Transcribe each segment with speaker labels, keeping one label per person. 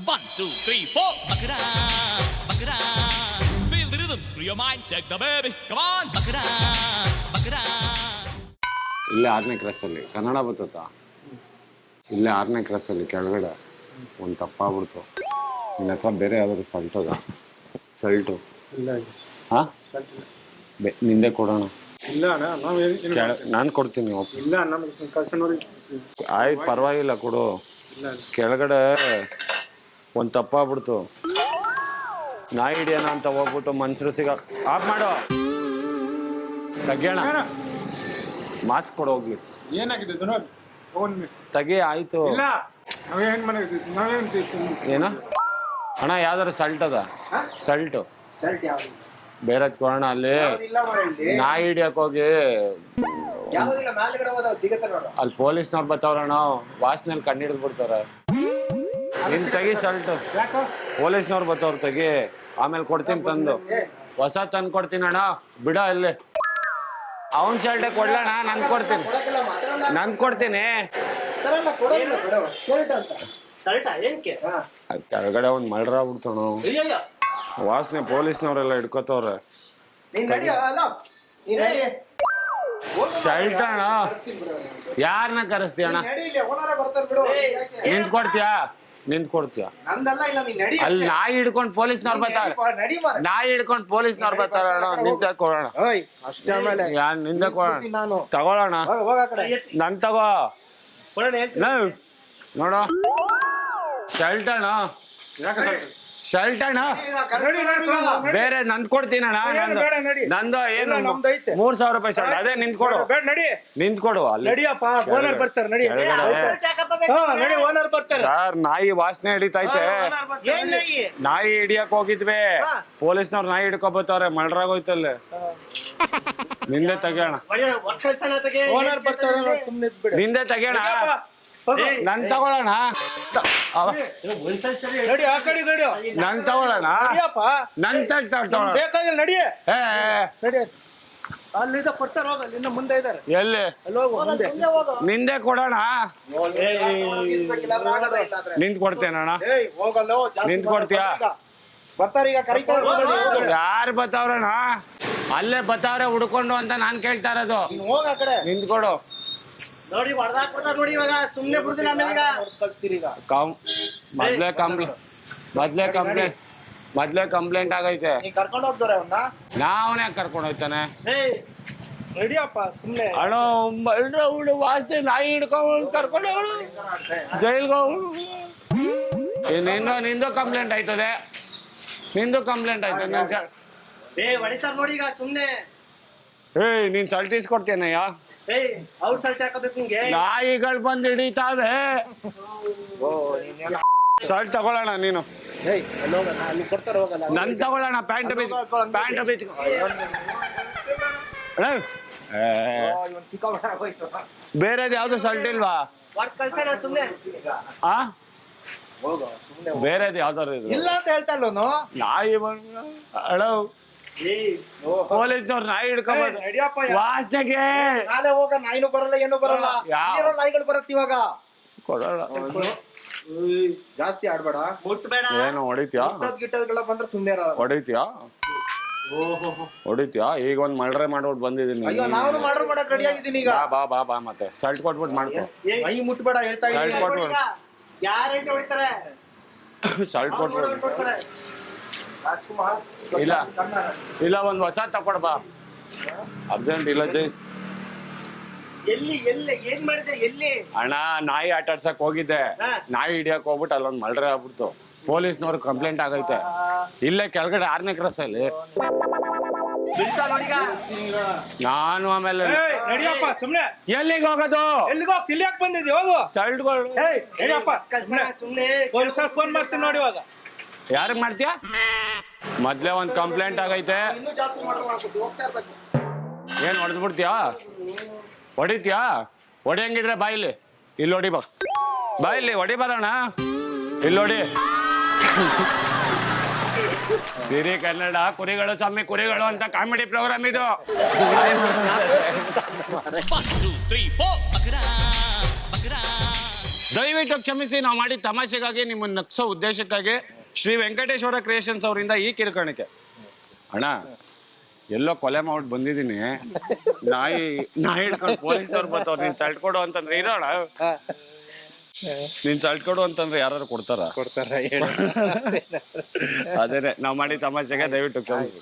Speaker 1: 1, 2, 3, 4. Bakara, bakara. Feel the rhythm, screw your mind, take the baby. Come on, bakara, bakara.
Speaker 2: ಇಲ್ಲೇ 6ನೇ ಕ್ರಾಸಲ್ಲಿ ಕನ್ನಡ ಬರ್ತತಾ ಇಲ್ಲೇ 6ನೇ ಕ್ರಾಸಲ್ಲಿ ಕೆಳಗಡೆ ಒಂದು ತಪ್ಪಾಗ್ಬಿಡ್ತು. ನಿನ್ನ ಹತ್ರ ಬೇರೆ ಯಾವ್ದಾದ್ರು ಸಲ್ಟು
Speaker 3: ಇಲ್ಲ
Speaker 2: ಹಾಂ ನಿಂದೆ ಕೊಡೋಣ.
Speaker 3: ಇಲ್ಲ ಅಣ್ಣ
Speaker 2: ನಾನು ಕೊಡ್ತೀನಿ.
Speaker 3: ಇಲ್ಲ ನಮ್ಗೆ ಕಳ್ಸ ನೋಡಿ.
Speaker 2: ಆಯ್ತು ಪರವಾಗಿಲ್ಲ ಕೊಡು.
Speaker 3: ಇಲ್ಲ
Speaker 2: ಕೆಳಗಡೆ ಒಂದು ತಪ್ಪಾಗ್ಬಿಡ್ತು. ನಾಯಿ ಹಿಡಿಯೋಣ ಅಂತ ಹೋಗ್ಬಿಟ್ಟು ಮನ್ಸರು ಆಫ್ ಮಾಡೋ ತೆಗಿಯೋಣ. ಮಾಸ್ಕ್ ಕೊಡು ಹೋಗ್ಲಿ.
Speaker 3: ಏನಾಗಿದೆ ನೋಡಿ
Speaker 2: ತೆಗಿ ಆಯ್ತು.
Speaker 3: ಇಲ್ಲ ನಾವೇನ್ ಮನೆ ನಾವೇನ್
Speaker 2: ಏನ ಅಣ್ಣ ಯಾವ್ದಾರು ಸಲ್ಟ್ ಅದ ಸಲ್ಟು
Speaker 4: ಶರ್ಟ್ ಯಾವ್ದು
Speaker 2: ಬೇರೆ ಕೊಡೋಣ. ಅಲ್ಲಿ
Speaker 4: ಇಲ್ಲ ಮಾರಲ್ಲಿ
Speaker 2: ನಾಯಿ ಹಿಡಿಯಕ್ ಹೋಗಿ
Speaker 4: ಯಾವ್ದಿಲ್ಲ ಮೇಲ್ಗಡೆ ಹೋದಾಗ ಸಿಗತ್ತೆ ನೋಡು.
Speaker 2: ಅಲ್ಲಿ ಪೊಲೀಸ್ನವ್ರು ಬರ್ತಾವ್ರಣ್ಣ, ವಾಸನೆಯಲ್ಲಿ ಕಣ್ಣು ಹಿಡಿದು ಬಿಡ್ತಾರ. ನಿನ್ ತೆಗಿ ಸಲ್ಟು.
Speaker 3: ಯಾಕೋ
Speaker 2: ಪೊಲೀಸ್ನವ್ರು ಬರ್ತಾವ್ರ ತೆಗಿ, ಆಮೇಲೆ ಕೊಡ್ತೀನಿ ತಂದು. ಹೊಸ ತಂದು ಕೊಡ್ತೀನಿ ಅಣ್ಣ ಬಿಡ ಇಲ್ಲಿ. ಅವನ್ ಶರ್ಟೇ ಕೊಡ್ಲಣ್ಣ, ನನ್ ಕೊಡ್ತೀನಿ
Speaker 4: ಕೊಡಕ್ಕಿಲ್ಲ ಮಾತ್ರ
Speaker 2: ನನ್ ಕೊಡ್ತೀನಿ.
Speaker 4: ತರಲ್ಲ ಕೊಡೋದಿಲ್ಲ ಬಿಡು ಶರ್ಟ್ ಅಂತ ಶರ್ಟ್ ಏನಕ್ಕೆ
Speaker 2: ಅದ್ ಕೆಳಗಡೆ ಒಂದ್ ಮಳ್ರ ಆಗ್ಬಿಡ್ತಾವ.
Speaker 4: ಅಯ್ಯಯ್ಯ
Speaker 2: ವಾಸನೆ ಪೊಲೀಸ್ನವ್ರೆಲ್ಲ ಹಿಡ್ಕೋತವ್ರೆ.
Speaker 4: ನೀನ್ ನಡಿ ಅಲ್ಲ ನೀನ್ ನಡಿ
Speaker 2: ಶರ್ಟ್ ಅಣ್ಣ ಯಾರನ್ನ ಕರೆಸ್ತೀಯ ಅಣ್ಣ?
Speaker 4: ನಡಿ ಇಲ್ಲಿ ಓನರ ಬರ್ತಾರೆ ಬಿಡು.
Speaker 2: ನಿಂತ್ ಕೊಡ್ತೀಯ
Speaker 4: ನಂದಲ್ಲ ಇಲ್ಲ ನೀನ್ ನಡಿ
Speaker 2: ಅಲ್ಲಿ ನಾಯಿ ಹಿಡ್ಕೊಂಡ್ ಪೊಲೀಸ್ನವ್ರು ಬರ್ತಾರೆ.
Speaker 4: ನಡಿ ಮಾರ
Speaker 2: ನಾಯಿ ಹಿಡ್ಕೊಂಡ್ ಪೊಲೀಸ್ನವ್ರು ಬರ್ತಾರ ಅಣ್ಣ. ನಿಂದೆ ಕೊಡೋಣ.
Speaker 4: ಓಯ್ ಅಷ್ಟೇ ಆಮೇಲೆ
Speaker 2: ನಿಂದೆ ಕೊಡೋಣ.
Speaker 4: ನಾನು
Speaker 2: ತಗೊಳ್ಳೋಣ.
Speaker 4: ಹೋಗ ಆ ಕಡೆ
Speaker 2: ನನ್ ತಗೋ
Speaker 4: ಕೊಡೋಣ
Speaker 2: ಲವ್. ನೋಡು ಶರ್ಟ್ ಅಣ್ಣ ಶರ್ಟ್ ಅಣ್ಣ ಬೇರೆ ನಂದ್ ಕೊಡ್ತೀನಿ ಅಣ್ಣ.
Speaker 3: ಬೇಡ ನಡಿ.
Speaker 2: ನಂದು ಏನು
Speaker 3: ನಮ್ದು ಐತೆ.
Speaker 2: 3000 ರೂಪಾಯಿ ಶರ್ಟ್ ಅದೇ ನಿಂತ್ಕೊಡು.
Speaker 3: ಬೇಡ ನಡಿ
Speaker 2: ನಿಂತ್ಕೊಡು ಅಲ್ಲಿ
Speaker 3: ನಡಿಯಪ್ಪ ಓನರ್ ಬರ್ತಾರೆ ನಡಿ. ಹಾ ನಡಿ ಓನರ್ ಬರ್ತಾರೆ.
Speaker 2: ಸರ್ ನಾಯಿ ವಾಸನೆ ಹಿಡಿತೈತೆ. ನಾಯಿ ಹಿಡಿಯಕ್ ಹೋಗಿದ್ವಿ, ಪೊಲೀಸ್ನವ್ರು ನಾಯಿ ಹಿಡ್ಕೊಬತ್ತವ್ರೆ. ಮಳ್ರಾಗೋಯ್ತಲ್ಲಿ. ನಿಂದೆ ತೆಗಿಯೋಣ.
Speaker 3: ಓನರ್ ಬರ್ತಾರೆ ಸುಮ್ಮನೆ ಇದ್ಬಿಡು.
Speaker 2: ನಿಂದೆ ತೆಗಿಯೋಣ.
Speaker 3: ಹೋಗು.
Speaker 2: ನನ್ ತಗೊಳ್ಳೋಣ.
Speaker 3: ನಡಿ ಆ ಕಡೆ ನಡಿ.
Speaker 2: ನನ್ ತಗೊಳ್ಳೋಣ.
Speaker 3: ನಡಿಯಪ್ಪ
Speaker 2: ನನ್ ತಗೊಳ್ಳೋಣ.
Speaker 3: ಬೇಕಾಗಿಲ್ಲ ನಡಿ
Speaker 2: ಏ
Speaker 3: ನಡಿ. ಅಲ್ಲಿಂದ ಕೊಡ್ತಾರೆ ಹೋಗ, ನಿನ್ನ ಮುಂದೆ ಇದ್ದಾರೆ
Speaker 2: ಎಲ್ಲಿ
Speaker 3: ಅಲ್ಲಿ ಹೋಗು ಮುಂದೆ.
Speaker 2: ನಿಂದೆ ಕೊಡೋಣ. ನಿಂತ್ ಕೊಡ್ತೇನಣ್ಣ.
Speaker 4: ಏಯ್ ಹೋಗಲ್ಲೋ
Speaker 2: ನಿಂತ್ ಕೊಡ್ತೀಯಾ?
Speaker 4: ಬರ್ತಾರೆ ಈಗ ಕರೀತಾರೆ.
Speaker 2: ಯಾರು ಬತ್ತಾವ್ರಣ್ಣ? ಅಲ್ಲೇ ಬತ್ತಾವ್ರೆ ಹುಡ್ಕೊಂಡು ಅಂತ ನಾನ್ ಕೇಳ್ತಾ ಇರೋದು.
Speaker 4: ನೀನ್ ಹೋಗ ಆ ಕಡೆ
Speaker 2: ನಿಂತ್ಕೊಡು.
Speaker 4: ನೋಡಿ ಹೊಡೆದಾಕ್ ಬಿಡ್ತಾರೆ ನೋಡಿ. ಇವಾಗ ಸುಮ್ನೆ ಬಿಡ್ತೀನಿ ಆಮೇಲೆ ಈಗ ಕಳ್ಸ್ತೀರಿ ಈಗ
Speaker 2: ಮೊದ್ಲೇ ಕಂಪ್ಲೇಂಟ್ ಆಗೈತೆ.
Speaker 4: ನೀನ್ ಕರ್ಕೊಂಡು ಹೋಗ್ತಾರೆ ಅವನ್ನ.
Speaker 2: ನಾವನೇ ಕರ್ಕೊಂಡು ಹೋಯ್ತಾನೆ.
Speaker 4: ಏಯ್
Speaker 3: ನಡಿಯಪ್ಪ ಸುಮ್ನೆ.
Speaker 2: ಅಣ್ಣ ವಾಸನೆ ನಾಯಿ ಹಿಡ್ಕೊಂಡು ಕರ್ಕೊಂಡು ಹೋಗೋಣ ಜೈಲ್ಗೆ ಹೋಗೋಣ. ನಿಂದು ಕಂಪ್ಲೇಂಟ್ ಆಯ್ತದೆ.
Speaker 4: ಏಯ್ ಹೊಡಿತಾರ ನೋಡಿ ಈಗ ಸುಮ್ನೆ.
Speaker 2: ಏಯ್ ನೀನ್ ಸಲ್ಟ್ ಇಸ್ಕೊಡ್ತೇನಯ್ಯ?
Speaker 4: ಏಯ್ ಅವ್ರ ಸಲ್ಟ್ ಹಾಕಬೇಕು ನಿಂಗೆ.
Speaker 2: ನಾಯಿಗಳು ಬಂದು ಹಿಡಿತಾವೆ. ಶರ್ಟ್ ತಗೊಳ್ಳೋಣ ನೀನು.
Speaker 4: ಏಯ್ ಅಲ್ಲಿ ಹೋಗ, ಅಲ್ಲಿ ಕೊಡ್ತಾರೆ ಹೋಗಲ್ಲ.
Speaker 2: ನನ್ ತಗೊಳ್ಳೋಣ. ಪ್ಯಾಂಟ್ ಬೀಚ್
Speaker 4: ಇವನ್ ಸಿಕ್ಕಾಪಟ್ಟೆ ಹೋಯ್ತು.
Speaker 2: ಬೇರೆದ್ ಯಾವ್ದು ಶರ್ಟ್ ಇಲ್ವಾ?
Speaker 4: ಹೊಡ್ ಕಳ್ಸೋಣ ಸುಮ್ನೆ.
Speaker 2: ಆ
Speaker 4: ಹೋಗು ಸುಮ್ನೆ.
Speaker 2: ಬೇರೆದ್ ಯಾವ್ದಾರು ಇದು
Speaker 4: ಇಲ್ಲ ಅಂತ ಹೇಳ್ತಾ ಇಲ್ಲೋನು.
Speaker 2: ನಾಯಿ ಅಳೋ
Speaker 4: ಏಯ್
Speaker 2: ಪೊಲೀಸ್ನವ್ರು ನಾಯಿ ಹಿಡ್ಕೊಂಡ್
Speaker 3: ನಡಿಯಪ್ಪ
Speaker 2: ವಾಸನೆಗೆ
Speaker 4: ನಾಳೆ ಹೋಗ, ನಾಯಿನೂ ಬರಲ್ಲ ಏನು ಬರಲ್ಲ.
Speaker 2: ಯಾವ?
Speaker 4: ಇಲ್ಲಿರೋ ನಾಯಿಗಳು ಬರತ್ತೆ ಇವಾಗ.
Speaker 2: ಕೊಡೋಣ.
Speaker 4: ಜಾಸ್ತಿ ಆಡ್ಬೇಡ, ಮುಟ್ಬೇಡ.
Speaker 2: ಏನು ಹೊಡಿತ್ಯಾ?
Speaker 4: ಗಿಟ್ಟದ್ಗೆಲ್ಲ ಬಂದ್ರೆ ಸುಮ್ನೆ ಇರಲ್ಲ.
Speaker 2: ಹೊಡಿತ್ಯಾ? ಈಗ ಒಂದ್ ಮರ್ಡರ್ ಮಾಡ್ಬಿಟ್ಟು ಬಂದಿದ್ದೀನಿ.
Speaker 4: ಅಯ್ಯೋ ನಾನು ಮಾಡ್ರು ಮಾಡಕ್ ರೆಡಿ ಆಗಿದ್ದೀನಿ ಈಗ.
Speaker 2: ಬಾ ಮತ್ತೆ ಶರ್ಟ್ ಕೊಟ್ಬಿಟ್ಟು ಮಾಡ್ಕೊ.
Speaker 4: ಮೈ ಮುಟ್ಬೇಡ ಹೇಳ್ತಾ
Speaker 2: ಶರ್ಟ್ ಕೊಟ್ಬಿಡು.
Speaker 4: ಗ್ಯಾರಂಟಿ ಹೊಡಿತಾರೆ.
Speaker 2: ಶರ್ಟ್ ಕೊಟ್ಬಿಡು.
Speaker 4: ಕೊಡ್ತಾರೆ. ರಾಜ್ಕುಮಾರ್
Speaker 2: ಇಲ್ಲ ಒಂದ್ ಹೊಸ ತಕೊಡ್ ಬಾ ಅರ್ಜೆಂಟ್. ಇಲ್ಲ ಜೈ
Speaker 4: ಎಲ್ಲಿ ಏನ್ ಮಾಡಿದೆ ಎಲ್ಲಿ?
Speaker 2: ಅಣ್ಣ ನಾಯಿ ಆಟ ಆಡ್ಸಕ್ ಹೋಗಿದ್ದೆ. ನಾಯಿ ಹಿಡಿಯಕ್ ಹೋಗ್ಬಿಟ್ಟು ಅಲ್ಲೊಂದ್ ಮರ್ಡರ್ ಆಗ್ಬಿಡ್ತು. ಪೊಲೀಸ್ನವ್ರು ಕಂಪ್ಲೇಂಟ್ ಆಗೈತೆ. ಇಲ್ಲೇ ಕೆಳಗಡೆ 6ನೇ ಕ್ರಾಸಲ್ಲಿ. ನಾನು ಆಮೇಲೆ
Speaker 3: ನಡಿಯಪ್ಪ ಸುಮ್ನೆ.
Speaker 2: ಎಲ್ಲಿಗೆ ಹೋಗೋದು?
Speaker 3: ಎಲ್ಲಿಗೋ ಕಿಲಿಯಾಕ್ ಬಂದಿದ್ದೆ ಹೋಗು.
Speaker 2: ಶರ್ಟ್ಗಳು
Speaker 3: ನಡಿಯಪ್ಪ
Speaker 4: ಸುಮ್ನೆ.
Speaker 3: ಪೊಲೀಸರಿಗೆ ಫೋನ್ ಮಾಡ್ತೀನಿ ನೋಡಿ ಇವಾಗ.
Speaker 2: ಯಾರಿಗ್ ಮಾಡ್ತೀಯ? ಮೊದ್ಲೇ ಒಂದ್ ಕಂಪ್ಲೇಂಟ್ ಆಗೈತೆ.
Speaker 4: ಇನ್ನೂ ಜಾಸ್ತಿ ಮಾಡ್ಕೊಂಡು ಹೋಗ್ತಾ ಇರ್ಬೇಕು.
Speaker 2: ಏನ್ ಹೊಡೆದ್ಬಿಡ್ತೀಯಾ? ಹೊಡಿತ್ಯಾ? ಹೊಡಿಯಂಗಿದ್ರೆ ಬಾಯಿಲಿ. ಇಲ್ಲಿ ಹೊಡಿ ಬಾ. ಬಾಯಿಲಿ ಹೊಡಿ ಬರೋಣ. ಇಲ್ಲಿ ಹೊಡಿ. ಸಿರಿ ಕನ್ನಡ ಕುರಿಗಳು ಸ್ವಾಮಿ ಕುರಿಗಳು ಅಂತ ಕಾಮಿಡಿ ಪ್ರೋಗ್ರಾಮ್ ಇದು.
Speaker 1: 1, 2, 3, 4. Bakara, bakara.
Speaker 2: ದಯವಿಟ್ಟು ಕ್ಷಮಿಸಿ, ನಾವು ಮಾಡಿದ ತಮಾಷೆಗಾಗಿ ನಿಮ್ಮನ್ನ ನಗ್ಸೋ ಉದ್ದೇಶಕ್ಕಾಗಿ ಶ್ರೀ ವೆಂಕಟೇಶ್ವರ ಕ್ರಿಯೇಷನ್ಸ್ ಅವರಿಂದ ಈ ಕಿರುಕಾಣಿಕೆ. ಅಣ್ಣ, ಎಲ್ಲೋ ಕೊಲೆ ಮಾಡ್ಬಿಟ್ಟು ಬಂದಿದ್ದೀನಿ, ನಾಯಿ ಹಿಡ್ಕೊಂಡು ಪೊಲೀಸ್ನವ್ರು ಬರ್ತಾವ್ರು, ನೀನ್ ಸಲ್ಟ್ ಕೊಡು ಅಂತಂದ್ರೆ ಇರೋಣ, ನೀನ್ ಸಲ್ಟ್ ಕೊಡು ಅಂತಂದ್ರೆ ಯಾರು ಕೊಡ್ತಾರ? ಅದೇನೆ ನಾವ್ ಮಾಡಿ ತಮಾಷೆಗೆ ದಯವಿಟ್ಟು ಕ್ಷಮಿಸಿ.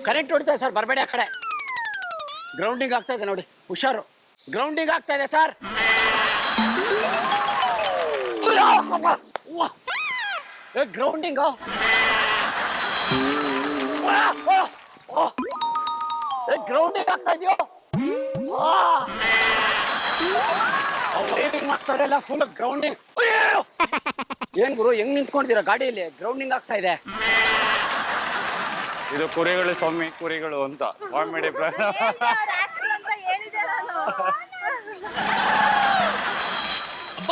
Speaker 4: ಕರೆಂಟ್ ಹೊಡಿತಾ ಸರ್, ಬರಬೇಡಿ ಆ ಕಡೆ. ಗ್ರೌಂಡಿಂಗ್ ಆಗ್ತಾ ಇದೆ ನೋಡಿ, ಹುಷಾರು. ಗ್ರೌಂಡಿಂಗ್ ಆಗ್ತಾ ಇದೆ ಸರ್. ಗ್ರೌಂಡಿಂಗ್ ಗ್ರೌಂಡಿಂಗ್ ಆಗ್ತಾ ಇದೆಯೋ? ಮಾಡ್ತಾರಲ್ಲ ಫುಲ್ ಗ್ರೌಂಡಿಂಗ್. ಏನ್ ಗುರು, ಹೆಂಗ್ ನಿಂತ್ಕೊಂಡಿದ್ದೀರಾ ಗಾಡಿಯಲ್ಲಿ? ಗ್ರೌಂಡಿಂಗ್ ಆಗ್ತಾ ಇದೆ.
Speaker 2: ಇದು ಕುರಿಗಳು ಸ್ವಾಮಿ, ಕುರಿಗಳು ಅಂತ comedy.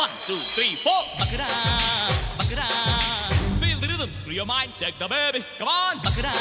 Speaker 1: One, two, three, four. Bakara, bakara. Feel the rhythm, screw your mind, check the baby. Come on, bakara.